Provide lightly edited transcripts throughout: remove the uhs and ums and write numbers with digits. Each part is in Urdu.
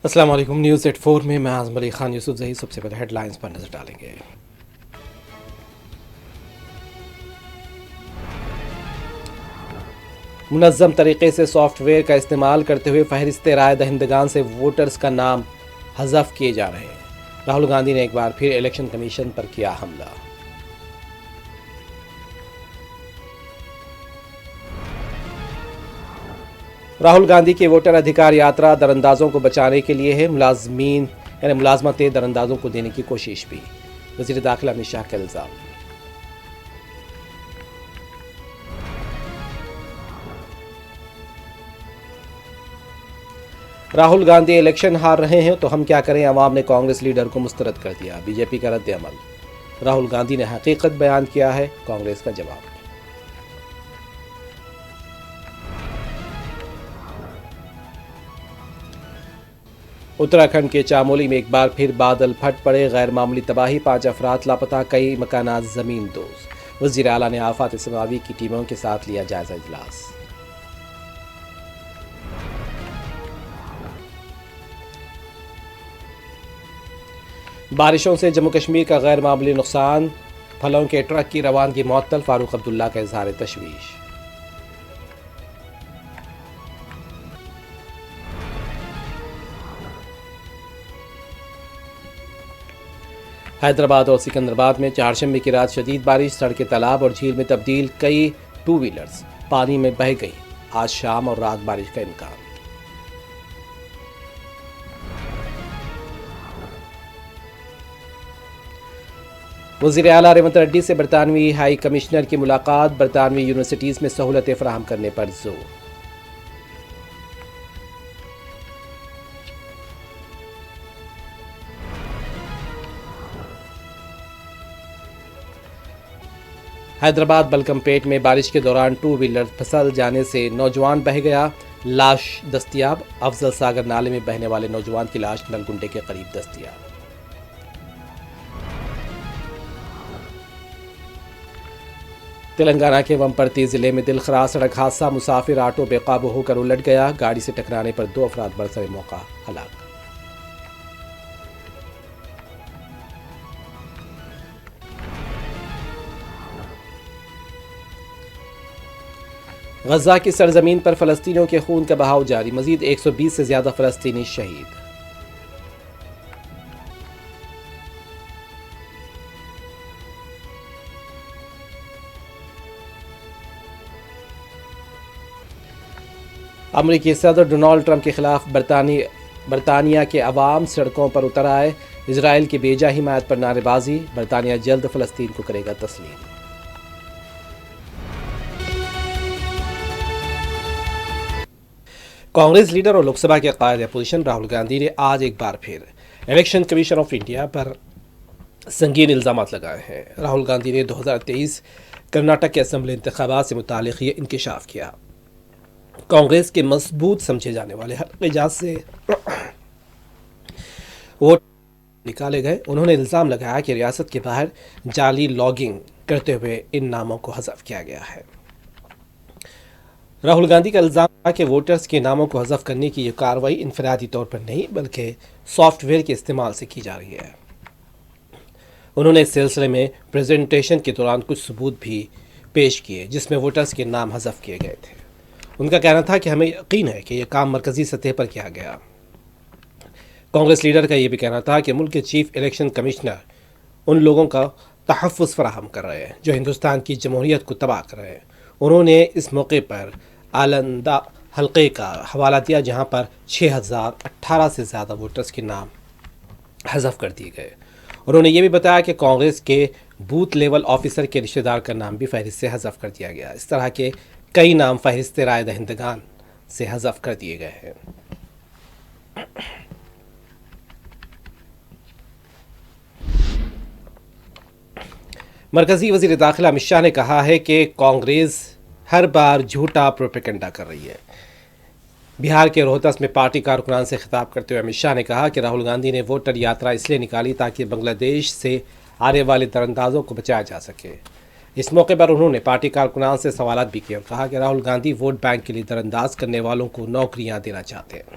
السلام علیکم، نیوز ایٹ 4 میں اعظم علی خان یوسف زہی سب سے پہلے ہیڈ لائنز پر نظر ڈالیں گے۔ منظم طریقے سے سافٹ ویئر کا استعمال کرتے ہوئے فہرست رائے دہندگان سے ووٹرز کا نام حذف کیے جا رہے ہیں۔ راہل گاندھی نے ایک بار پھر الیکشن کمیشن پر کیا حملہ۔ راہل گاندھی کی ووٹر ادھیکار یاترا دراندازوں کو بچانے کے لیے ہے، ملازمتیں دراندازوں کو دینے کی کوشش بھی۔ وزیر داخلہ امت شاہ کا الزام۔ راہل گاندھی الیکشن ہار رہے ہیں تو ہم کیا کریں، عوام نے کانگریس لیڈر کو مسترد کر دیا، بی جے پی کا رد عمل۔ راہل گاندھی نے حقیقت بیان کیا ہے، کانگریس کا جواب۔ اتراکھنڈ کے چامولی میں ایک بار پھر بادل پھٹ پڑے، غیر معمولی تباہی، 5 افراد لاپتہ، کئی مکانات زمین دوز۔ وزیر اعلیٰ نے آفات سماوی کی ٹیموں کے ساتھ لیا جائزہ اجلاس۔ بارشوں سے جموں کشمیر کا غیر معمولی نقصان، پھلوں کے ٹرک کی روانگی معطل، فاروق عبداللہ کا اظہار تشویش۔ حیدرآباد اور سکندرآباد میں چہارشنبے کی رات شدید بارش، سڑکیں تالاب اور جھیل میں تبدیل، کئی 2 ویلرز پانی میں بہہ گئی۔ آج شام اور رات بارش کا امکان۔ وزیر اعلیٰ ریونت ریڈی سے برطانوی ہائی کمشنر کی ملاقات، برطانوی یونیورسٹیز میں سہولتیں فراہم کرنے پر زور۔ حیدرآباد بلکم پیٹ میں بارش کے دوران 2 ویلر پھسل جانے سے نوجوان بہہ گیا، لاش دستیاب، افضل ساگر نالے میں بہنے والے نوجوان کی لاش نلگنڈے کے قریب دستیاب۔ تلنگانہ کے ومپرتی ضلع میں دلخراش سڑک حادثہ، مسافر آٹو بے قابو ہو کر الٹ گیا، گاڑی سے ٹکرانے پر 2 افراد برسر موقع ہلاک۔ غزہ کی سرزمین پر فلسطینیوں کے خون کا بہاؤ جاری، مزید 120 سے زیادہ فلسطینی شہید۔ امریکی صدر ڈونالڈ ٹرمپ کے خلاف برطانیہ کے عوام سڑکوں پر اتر آئے، اسرائیل کی بے جا حمایت پر نعرے بازی، برطانیہ جلد فلسطین کو کرے گا تسلیم۔ کانگریس لیڈر اور لوک سبھا کے قائد اپوزیشن راہل گاندھی نے آج ایک بار پھر الیکشن کمیشن آف انڈیا پر سنگین الزامات لگائے ہیں۔ راہل گاندھی نے 2023 کرناٹک کے اسمبلی انتخابات سے متعلق یہ انکشاف کیا۔ کانگریس کے مضبوط سمجھے جانے والے حلقہ جات سے ووٹ نکالے گئے۔ انہوں نے الزام لگایا کہ ریاست کے باہر جعلی لاگنگ کرتے ہوئے ان ناموں کو حذف کیا گیا ہے۔ راہل گاندھی کا الزام تھا کہ ووٹرز کے ناموں کو حذف کرنے کی یہ کارروائی انفرادی طور پر نہیں بلکہ سافٹ ویئر کے استعمال سے کی جا رہی ہے۔ انہوں نے اس سلسلے میں پریزنٹیشن کے دوران کچھ ثبوت بھی پیش کیے جس میں ووٹرز کے نام حذف کیے گئے تھے۔ ان کا کہنا تھا کہ ہمیں یقین ہے کہ یہ کام مرکزی سطح پر کیا گیا۔ کانگریس لیڈر کا یہ بھی کہنا تھا کہ ملک کے چیف الیکشن کمشنر ان لوگوں کا تحفظ فراہم کر رہے ہیں جو ہندوستان کی جمہوریت کو تباہ کر رہے ہیں۔ انہوں نے اس موقع پر آلندہ حلقے کا حوالہ دیا جہاں پر 6018 سے زیادہ ووٹرز کے نام حذف کر دیے گئے۔ انہوں نے یہ بھی بتایا کہ کانگریس کے بوتھ لیول آفیسر کے رشتہ دار کا نام بھی فہرست سے حذف کر دیا گیا۔ اس طرح کے کئی نام فہرست رائے دہندگان سے حذف کر دیے گئے ہیں۔ مرکزی وزیر داخلہ امت شاہ نے کہا ہے کہ کانگریس ہر بار جھوٹا پروپیگنڈا کر رہی ہے۔ بہار کے روہتس میں پارٹی کارکنان سے خطاب کرتے ہوئے امت شاہ نے کہا کہ راہل گاندھی نے ووٹر یاترا اس لیے نکالی تاکہ بنگلہ دیش سے آنے والے دراندازوں کو بچایا جا سکے۔ اس موقع پر انہوں نے پارٹی کارکنان سے سوالات بھی کیے اور کہا کہ راہل گاندھی ووٹ بینک کے لیے در انداز کرنے والوں کو نوکریاں دینا چاہتے ہیں۔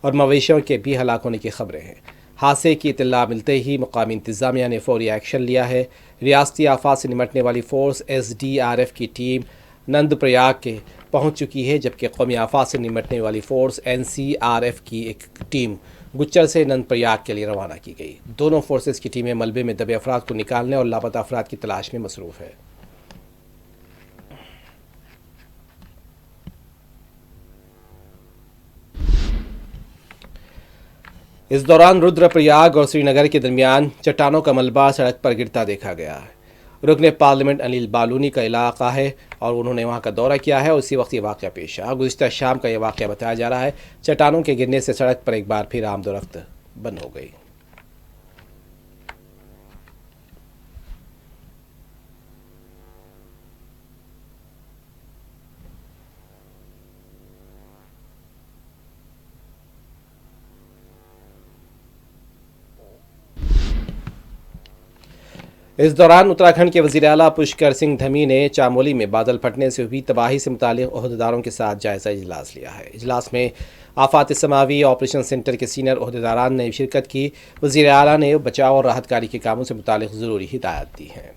اور مویشیوں کے بھی ہلاک ہونے کی خبریں ہیں۔ حادثے کی اطلاع ملتے ہی مقامی انتظامیہ نے فوری ایکشن لیا ہے۔ ریاستی آفات سے نمٹنے والی فورس SDRF کی ٹیم نند پریاگ کے پہنچ چکی ہے، جبکہ قومی آفات سے نمٹنے والی فورس NCRF کی ایک ٹیم گچر سے نند پریاگ کے لیے روانہ کی گئی۔ دونوں فورسز کی ٹیمیں ملبے میں دبے افراد کو نکالنے اور لاپتہ افراد کی تلاش میں مصروف ہے۔ اس دوران رودر پریاگ اور سری نگر کے درمیان چٹانوں کا ملبہ سڑک پر گرتا دیکھا گیا ہے۔ رکن پارلیمنٹ انل بالونی کا علاقہ ہے اور انہوں نے وہاں کا دورہ کیا ہے اور اسی وقت یہ واقعہ پیش آیا۔ گزشتہ شام کا یہ واقعہ بتایا جا رہا ہے۔ چٹانوں کے گرنے سے سڑک پر ایک بار پھر آمد و رفت بند ہو گئی۔ اس دوران اتراکھنڈ کے وزیر اعلیٰ پشکر سنگھ دھمی نے چامولی میں بادل پھٹنے سے ہوئی تباہی سے متعلق عہدیداروں کے ساتھ جائزہ اجلاس لیا ہے۔ اجلاس میں آفات سماوی آپریشن سینٹر کے سینئر عہدیداران نے شرکت کی۔ وزیر اعلیٰ نے بچاؤ اور راحت کاری کے کاموں سے متعلق ضروری ہدایات دی ہیں۔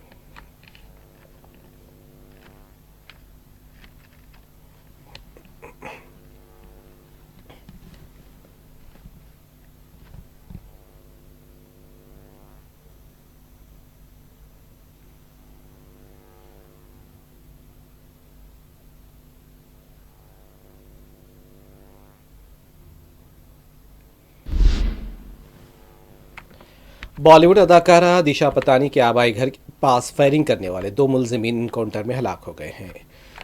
بالی ووڈ اداکارہ دیشا پتانی کے آبائی گھر کے پاس فائرنگ کرنے والے 2 ملزمین انکاؤنٹر میں ہلاک ہو گئے ہیں۔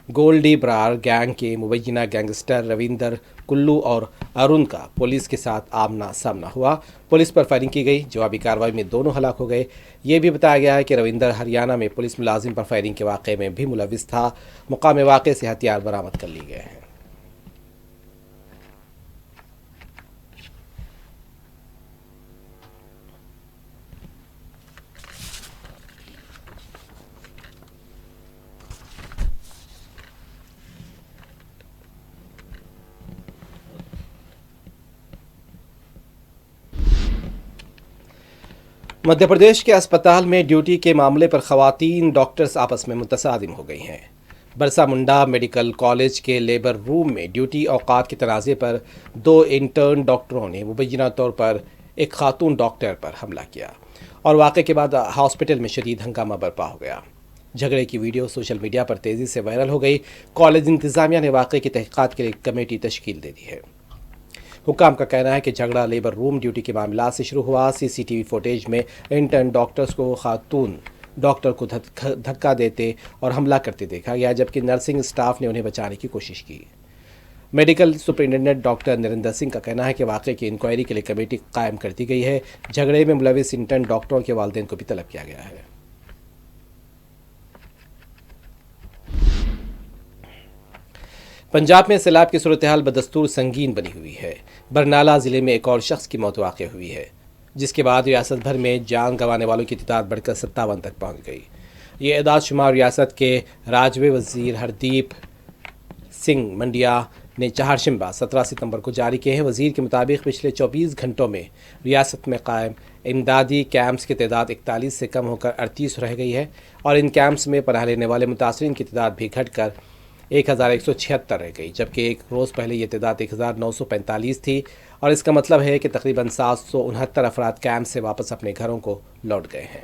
گولڈی برار گینگ کے مبینہ گینگسٹر رویندر کلو اور ارون کا پولیس کے ساتھ آمنا سامنا ہوا۔ پولیس پر فائرنگ کی گئی۔ جوابی کارروائی میں دونوں ہلاک ہو گئے۔ یہ بھی بتایا گیا ہے کہ رویندر ہریانہ میں پولیس ملازم پر فائرنگ کے واقعے میں بھی ملوث تھا۔ مقام واقعے سے ہتھیار برآمد کر لیے گئے ہیں۔ مدھیہ پردیش کے اسپتال میں ڈیوٹی کے معاملے پر خواتین ڈاکٹرز آپس میں متصادم ہو گئی ہیں۔ برسا منڈا میڈیکل کالج کے لیبر روم میں ڈیوٹی اوقات کے تنازع پر 2 انٹرن ڈاکٹروں نے مبینہ طور پر ایک خاتون ڈاکٹر پر حملہ کیا اور واقعے کے بعد ہاسپٹل میں شدید ہنگامہ برپا ہو گیا۔ جھگڑے کی ویڈیو سوشل میڈیا پر تیزی سے وائرل ہو گئی۔ کالج انتظامیہ نے واقعے کی تحقیقات کے لیے کمیٹی تشکیل دے دی ہے۔ حکام کا کہنا ہے کہ جھگڑا لیبر روم ڈیوٹی کے معاملات سے شروع ہوا۔ CCTV فوٹیج میں انٹرن ڈاکٹرز کو خاتون ڈاکٹر کو دھکا دیتے اور حملہ کرتے دیکھا گیا، جبکہ نرسنگ اسٹاف نے انہیں بچانے کی کوشش کی۔ Medical superintendent doctor Narendra Singh کا کہنا ہے کہ واقعے کی انکوائری کے لیے کمیٹی قائم کر دی گئی ہے۔ جھگڑے میں ملوث انٹرن ڈاکٹروں کے والدین کو بھی طلب کیا گیا ہے۔ پنجاب میں سیلاب کی صورتحال بدستور سنگین بنی ہوئی ہے۔ برنالہ ضلع میں ایک اور شخص کی موت واقع ہوئی ہے، جس کے بعد ریاست بھر میں جان گنوانے والوں کی تعداد بڑھ کر 57 تک پہنچ گئی۔ یہ اعداد شمار ریاست کے راجوے وزیر ہردیپ سنگھ منڈیا نے چہارشنبہ 17 ستمبر کو جاری کیے ہیں۔ وزیر کے مطابق پچھلے 24 گھنٹوں میں ریاست میں قائم امدادی کیمپس کی تعداد 41 سے کم ہو کر 38 رہ گئی ہے اور ان کیمپس میں پناہ لینے والے متاثرین کی تعداد بھی گھٹ کر 1176 رہ گئی، جبکہ ایک روز پہلے یہ تعداد 1945 تھی، اور اس کا مطلب ہے کہ تقریباً 769 افراد کیمپ سے واپس اپنے گھروں کو لوٹ گئے ہیں۔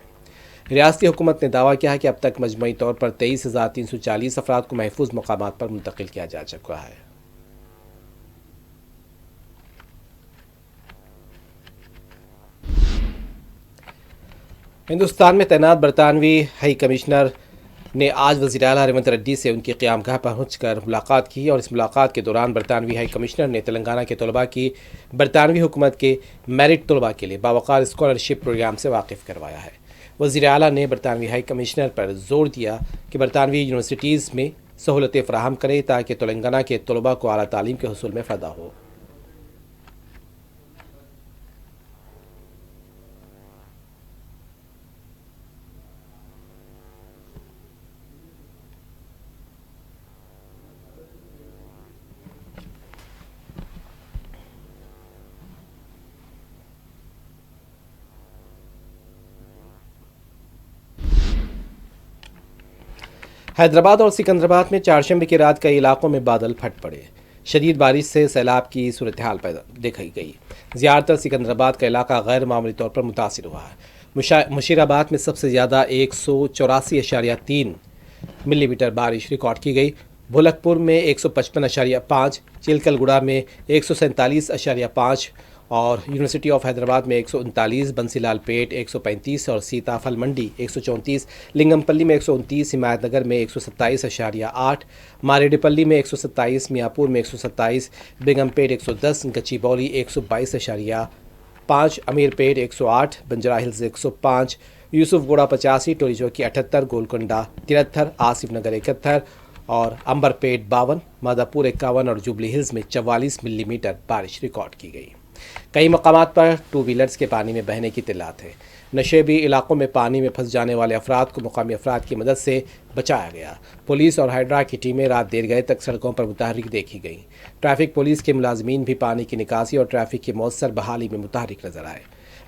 ریاستی حکومت نے دعویٰ کیا ہے کہ اب تک مجموعی طور پر 23,340 افراد کو محفوظ مقامات پر منتقل کیا جا چکا ہے۔ ہندوستان میں تعینات برطانوی ہائی کمشنر نے آج وزیر اعلیٰ ریونت ریڈی سے ان کی قیام گاہ پہنچ کر ملاقات کی، اور اس ملاقات کے دوران برطانوی ہائی کمشنر نے تلنگانہ کے طلباء کی برطانوی حکومت کے میرٹ طلباء کے لیے باوقار اسکالرشپ پروگرام سے واقف کروایا ہے۔ وزیر اعلیٰ نے برطانوی ہائی کمشنر پر زور دیا کہ برطانوی یونیورسٹیز میں سہولتیں فراہم کرے تاکہ تلنگانہ کے طلباء کو اعلیٰ تعلیم کے حصول میں فائدہ ہو۔ حیدرآباد اور سکندرآباد میں چہارشنبے کی رات کئی علاقوں میں بادل پھٹ پڑے. شدید بارش سے سیلاب کی صورتحال پیدا دیکھی گئی. زیادہ تر سکندرآباد کا علاقہ غیر معمولی طور پر متاثر ہوا ہے. مشیرآباد میں سب سے زیادہ 184.3 ملی میٹر بارش ریکارڈ کی گئی. بھولکپور میں 155.5، چلکل گڑا میں 147.5 اور یونیورسٹی آف حیدرآباد میں 139، بنسی لال پیٹ 135 اور سیتا پھل منڈی 134، لنگم پلی میں 129، حمایت نگر میں 127.8، ماریڈی پلی میں 127، میاپور میں 127، بیگم پیٹ 110، گچی بولی 122.5، امیر پیٹ 108، بنجارہ ہلز 105، یوسف گوڑا 85، ٹولی چوکی 78، گولکنڈہ 73، آصف نگر 71 اور امبر پیٹ 52، مادہ پور 51 اور جوبلی ہلز میں 44 ملی میٹر بارش ریکارڈ کی گئی. کئی مقامات پر ٹو ویلرز کے پانی میں بہنے کی اطلاعات ہیں. نشیبی علاقوں میں پانی میں پھنس جانے والے افراد کو مقامی افراد کی مدد سے بچایا گیا. پولیس اور ہائیڈرا کی ٹیمیں رات دیر گئے تک سڑکوں پر متحرک دیکھی گئیں. ٹریفک پولیس کے ملازمین بھی پانی کی نکاسی اور ٹریفک کی مؤثر بحالی میں متحرک نظر آئے.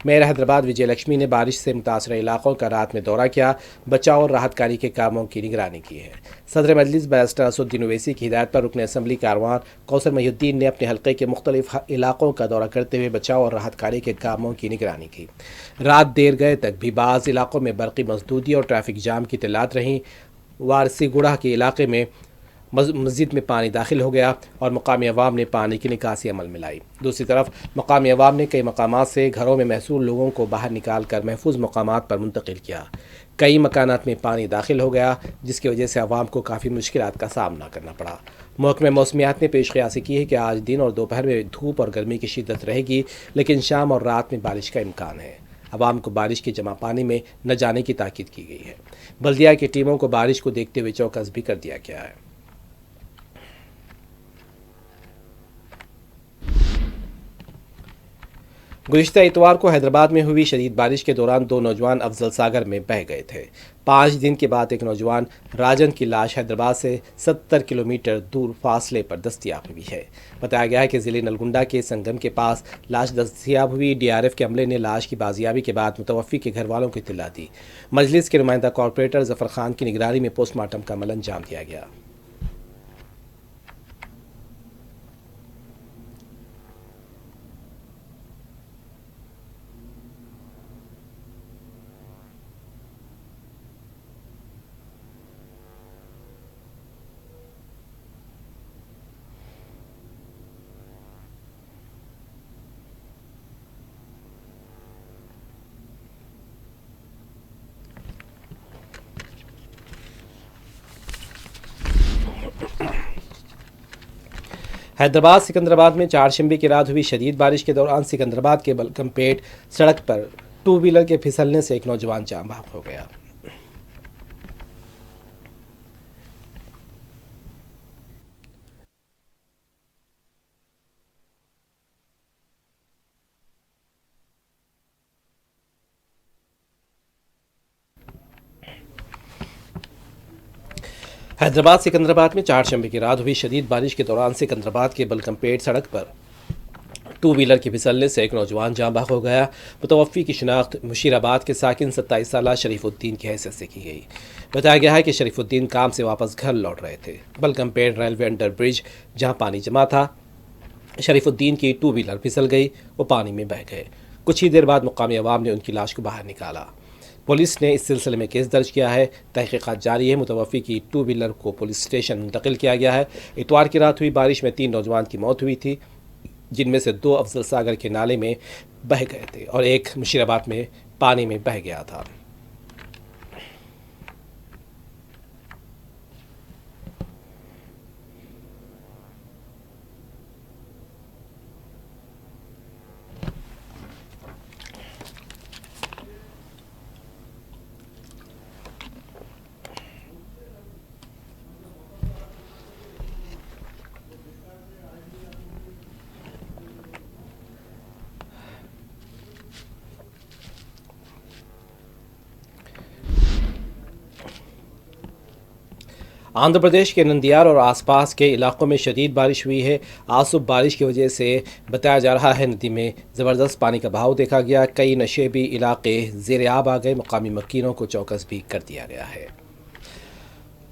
میئر حیدرآباد وجے لکشمی نے بارش سے متاثرہ علاقوں کا رات میں دورہ کیا، بچاؤ اور راحت کاری کے کاموں کی نگرانی کی ہے. صدر مجلس بیرسٹر اسدالدین اویسی کی ہدایت پر رکن اسمبلی کاروان کوثر محی الدین نے اپنے حلقے کے مختلف علاقوں کا دورہ کرتے ہوئے بچاؤ اور راحت کاری کے کاموں کی نگرانی کی. رات دیر گئے تک بھی بعض علاقوں میں برقی مسدودی اور ٹریفک جام کی اطلاعات رہیں. وارسی گوڑہ کے علاقے میں مسجد میں پانی داخل ہو گیا اور مقامی عوام نے پانی کی نکاسی عمل میں لائی. دوسری طرف مقامی عوام نے کئی مقامات سے گھروں میں محصور لوگوں کو باہر نکال کر محفوظ مقامات پر منتقل کیا. کئی مکانات میں پانی داخل ہو گیا جس کی وجہ سے عوام کو کافی مشکلات کا سامنا کرنا پڑا. محکمہ موسمیات نے پیش قیاسی کی ہے کہ آج دن اور دوپہر میں دھوپ اور گرمی کی شدت رہے گی، لیکن شام اور رات میں بارش کا امکان ہے. عوام کو بارش کے جمع پانی میں نہ جانے کی تاکید کی گئی ہے. بلدیہ کی ٹیموں کو بارش کو دیکھتے ہوئے چوکس بھی کر دیا گیا ہے. گزشتہ اتوار کو حیدرآباد میں ہوئی شدید بارش کے دوران 2 نوجوان افضل ساگر میں بہہ گئے تھے. 5 دن کے بعد ایک نوجوان راجن کی لاش حیدرآباد سے 70 کلومیٹر دور فاصلے پر دستیاب ہوئی ہے. بتایا گیا ہے کہ ضلع نلگنڈا کے سنگم کے پاس لاش دستیاب ہوئی. DRF کے عملے نے لاش کی بازیابی کے بعد متوفی کے گھر والوں کو اطلاع دی. مجلس کے نمائندہ کارپوریٹر ظفر خان کی نگرانی میں پوسٹ مارٹم کا عمل انجام دیا گیا. حیدرآباد سکندرآباد میں چہارشنبے کی رات ہوئی شدید بارش کے دوران سکندرآباد کے بلکم پیٹ سڑک پر ٹو ویلر کے پھسلنے سے ایک نوجوان جاں بحق ہو گیا. حیدرآباد سکندرآباد میں چہارشنبے کی رات ہوئی شدید بارش کے دوران سکندرآباد کے بلکم پیٹ سڑک پر ٹو ویلر کے پھسلنے سے ایک نوجوان جاں بحق ہو گیا. متوفی کی شناخت مشیرآباد کے ساکن 27 سالہ شریف الدین کی حیثیت سے کی گئی. بتایا گیا ہے کہ شریف الدین کام سے واپس گھر لوٹ رہے تھے. بلکم پیٹ ریلوے انڈر برج جہاں پانی جمع تھا، شریف الدین کی ٹو ویلر پھسل گئی، وہ پانی میں بہہ گئے. کچھ ہی دیر بعد مقامی عوام نے ان کی لاش کو باہر نکالا. پولیس نے اس سلسلے میں کیس درج کیا ہے. تحقیقات جاری ہے. متوفی کی ٹو ویلر کو پولیس اسٹیشن منتقل کیا گیا ہے. اتوار کی رات ہوئی بارش میں 3 نوجوان کی موت ہوئی تھی، جن میں سے 2 افضل ساگر کے نالے میں بہہ گئے تھے اور ایک مشیرآباد میں پانی میں بہہ گیا تھا. آندھرا پردیش کے نندیار اور آس پاس کے علاقوں میں شدید بارش ہوئی ہے. آج صبح بارش کی وجہ سے بتایا جا رہا ہے ندی میں زبردست پانی کا بہاؤ دیکھا گیا. کئی نشیبی علاقے زیر آب آ گئے. مقامی مکینوں کو چوکس بھی کر دیا گیا ہے.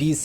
20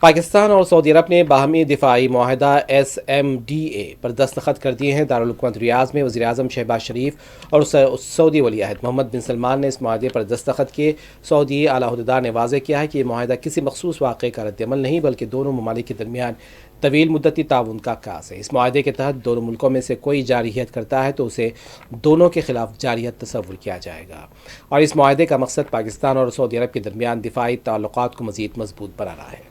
پاکستان اور سعودی عرب نے باہمی دفاعی معاہدہ SMDA پر دستخط کر دیے ہیں۔ دارالحکومت ریاض میں وزیر اعظم شہباز شریف اور سعودی ولی عہد محمد بن سلمان نے اس معاہدے پر دستخط کیے۔ سعودی اعلیٰ عہدیدار نے واضح کیا ہے کہ یہ معاہدہ کسی مخصوص واقعے کا رد عمل نہیں بلکہ دونوں ممالک کے درمیان طویل مدتی تعاون کا عکاس ہے۔ اس معاہدے کے تحت دونوں ملکوں میں سے کوئی جارحیت کرتا ہے تو اسے دونوں کے خلاف جارحیت تصور کیا جائے گا، اور اس معاہدے کا مقصد پاکستان اور سعودی عرب کے درمیان دفاعی تعلقات کو مزید مضبوط بنانا ہے۔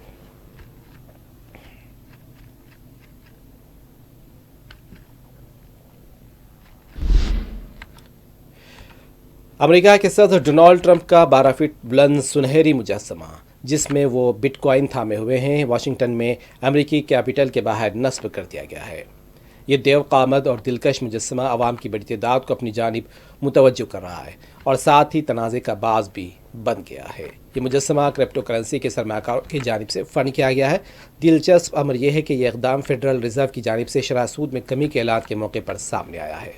امریکہ کے صدر ڈونالڈ ٹرمپ کا 12 فٹ بلند سنہری مجسمہ جس میں وہ بٹ کوائن تھامے ہوئے ہیں واشنگٹن میں امریکی کیپٹل کے باہر نصب کر دیا گیا ہے۔ یہ دیو قامت اور دلکش مجسمہ عوام کی بڑی تعداد کو اپنی جانب متوجہ کر رہا ہے اور ساتھ ہی تنازع کا باعث بھی بن گیا ہے۔ یہ مجسمہ کرپٹو کرنسی کے سرمایہ کاروں کی جانب سے فنڈ کیا گیا ہے۔ دلچسپ امر یہ ہے کہ یہ اقدام فیڈرل ریزرو کی جانب سے شرح سود میں کمی کے اعلان کے موقع پر سامنے آیا ہے۔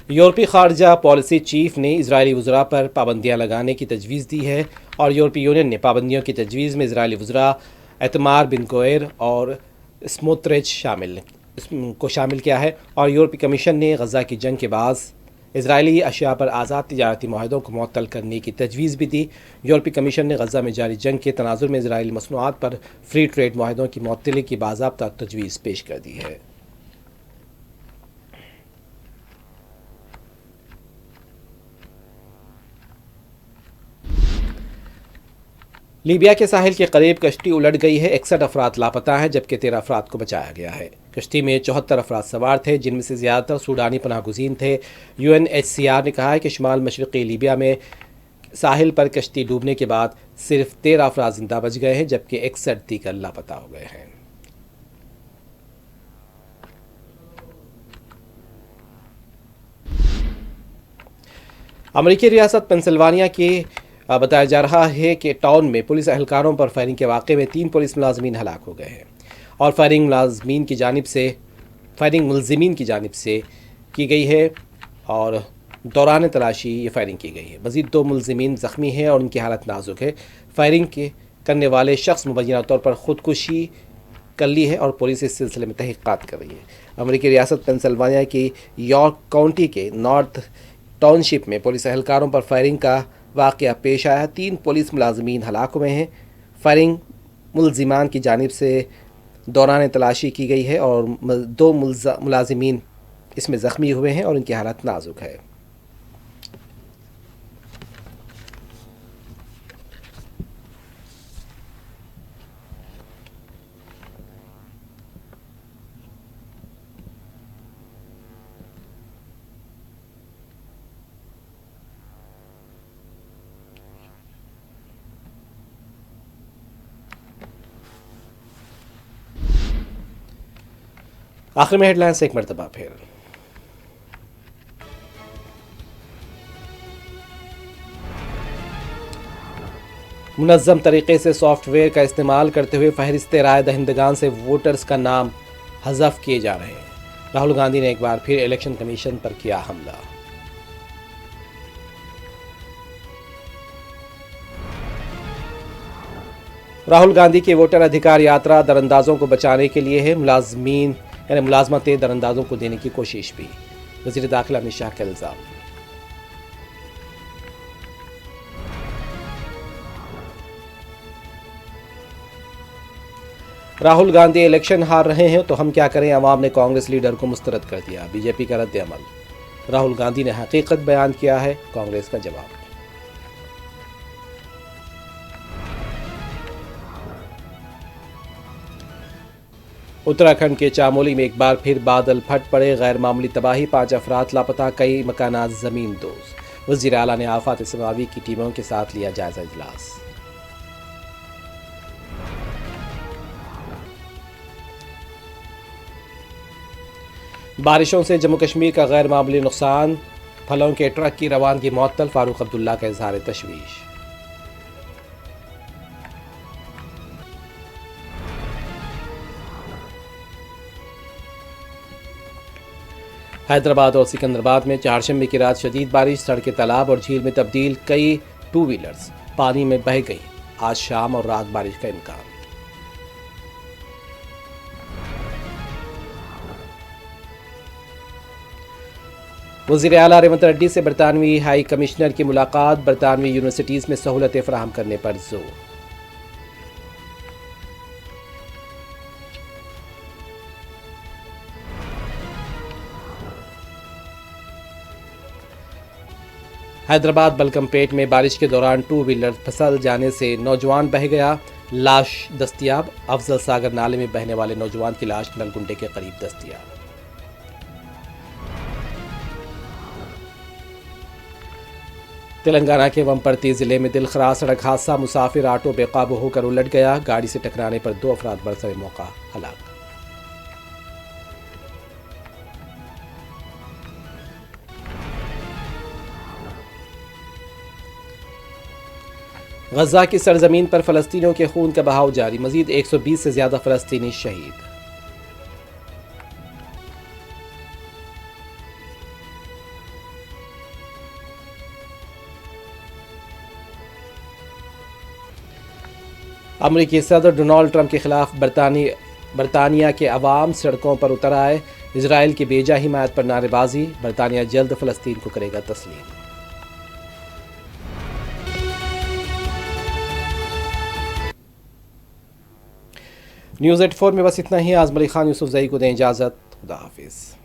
یورپی خارجہ پالیسی چیف نے اسرائیلی وزراء پر پابندیاں لگانے کی تجویز دی ہے، اور یورپی یونین نے پابندیوں کی تجویز میں اسرائیلی وزراء ایتمار بن گوئر اور سموترچ کو شامل کیا ہے، اور یورپی کمیشن نے غزہ کی جنگ کے بعد اسرائیلی اشیاء پر آزاد تجارتی معاہدوں کو معطل کرنے کی تجویز بھی دی۔ یورپی کمیشن نے غزہ میں جاری جنگ کے تناظر میں اسرائیلی مصنوعات پر فری ٹریڈ معاہدوں کی معطلی کی باضابطہ تجویز پیش کر دی ہے۔ لیبیا کے ساحل کے قریب کشتی الٹ گئی ہے، 61 افراد لاپتہ ہیں جبکہ 13 افراد کو بچایا گیا ہے۔ کشتی میں 74 افراد سوار تھے جن میں سے زیادہ تر سوڈانی پناہ گزین تھے۔ UNHCR نے کہا ہے کہ شمال مشرقی لیبیا میں ساحل پر کشتی ڈوبنے کے بعد صرف 13 افراد زندہ بچ گئے ہیں جبکہ 61 دیگر لاپتہ ہو گئے ہیں۔ امریکی ریاست پنسلوانیا کے بتایا جا رہا ہے کہ ٹاؤن میں پولیس اہلکاروں پر فائرنگ کے واقعے میں 3 پولیس ملازمین ہلاک ہو گئے ہیں، اور فائرنگ ملزمین کی جانب سے کی گئی ہے، اور دوران تلاشی یہ فائرنگ کی گئی ہے۔ مزید 2 ملزمین زخمی ہیں اور ان کی حالت نازک ہے۔ فائرنگ کرنے والے شخص مبینہ طور پر خودکشی کر لی ہے اور پولیس اس سلسلے میں تحقیقات کر رہی ہے۔ امریکی ریاست پنسلوانیا کی یارک کاؤنٹی کے نارتھ ٹاؤن شپ میں پولیس اہلکاروں پر فائرنگ کا واقعہ پیش آیا۔ 3 پولیس ملازمین ہلاک ہوئے ہیں۔ فائرنگ ملزمان کی جانب سے دوران تلاشی کی گئی ہے اور 2 ملازمین اس میں زخمی ہوئے ہیں اور ان کی حالت نازک ہے۔ آخر میں ہیڈ لائنز ایک مرتبہ پھر۔ منظم طریقے سے سافٹ ویئر کا استعمال کرتے ہوئے فہرست رائے دہندگان سے ووٹرز کا نام حذف کیے جا رہے ہیں۔ راہل گاندھی نے ایک بار پھر الیکشن کمیشن پر کیا حملہ۔ راہل گاندھی کی ووٹر ادھیکار یاترا دراندازوں کو بچانے کے لیے ہے، ملازمتیں دراندازوں کو دینے کی کوشش بھی۔ وزیر داخلہ امت شاہ کا الزام۔ راہل گاندھی الیکشن ہار رہے ہیں تو ہم کیا کریں، عوام نے کانگریس لیڈر کو مسترد کر دیا، بی جے پی کا رد عمل۔ راہل گاندھی نے حقیقت بیان کیا ہے، کانگریس کا جواب۔ اتراکھنڈ کے چامولی میں ایک بار پھر بادل پھٹ پڑے، غیر معمولی تباہی، 5 افراد لاپتہ، کئی مکانات زمین دوز۔ وزیر اعلیٰ نے آفات سماوی کی ٹیموں کے ساتھ لیا جائزہ اجلاس۔ بارشوں سے جموں کشمیر کا غیر معمولی نقصان، پھلوں کے ٹرک کی روانگی معطل، فاروق عبداللہ کا اظہار تشویش۔ حیدرآباد اور سکندرآباد میں چہارشنبے کی رات شدید بارش، سڑکیں تالاب اور جھیل میں تبدیل، کئی 2 ویلرز پانی میں بہہ گئی۔ آج شام اور رات بارش کا امکان۔ وزیر اعلیٰ ریونت ریڈی سے برطانوی ہائی کمشنر کی ملاقات، برطانوی یونیورسٹیز میں سہولتیں فراہم کرنے پر زور۔ حیدرآباد بلکم پیٹ میں بارش کے دوران 2 ویلر پھسل جانے سے نوجوان بہہ گیا، لاش دستیاب۔ افضل ساگر نالے میں بہنے والے نوجوان کی لاش نلگنڈے کے قریب دستیاب۔ تلنگانہ کے ومپرتی ضلع میں دلخراش سڑک حادثہ، مسافر آٹو بے قابو ہو کر الٹ گیا، گاڑی سے ٹکرانے پر 2 افراد برسر موقع ہلاک۔ غزہ کی سرزمین پر فلسطینیوں کے خون کا بہاؤ جاری، مزید 120 سے زیادہ فلسطینی شہید۔ امریکی صدر ڈونالڈ ٹرمپ کے خلاف برطانیہ کے عوام سڑکوں پر اتر آئے، اسرائیل کی بیجا حمایت پر نعرے بازی، برطانیہ جلد فلسطین کو کرے گا تسلیم۔ نیوز 84 میں بس اتنا ہی۔ اعظم علی خان یوسف زئی کو دیں اجازت، خدا حافظ۔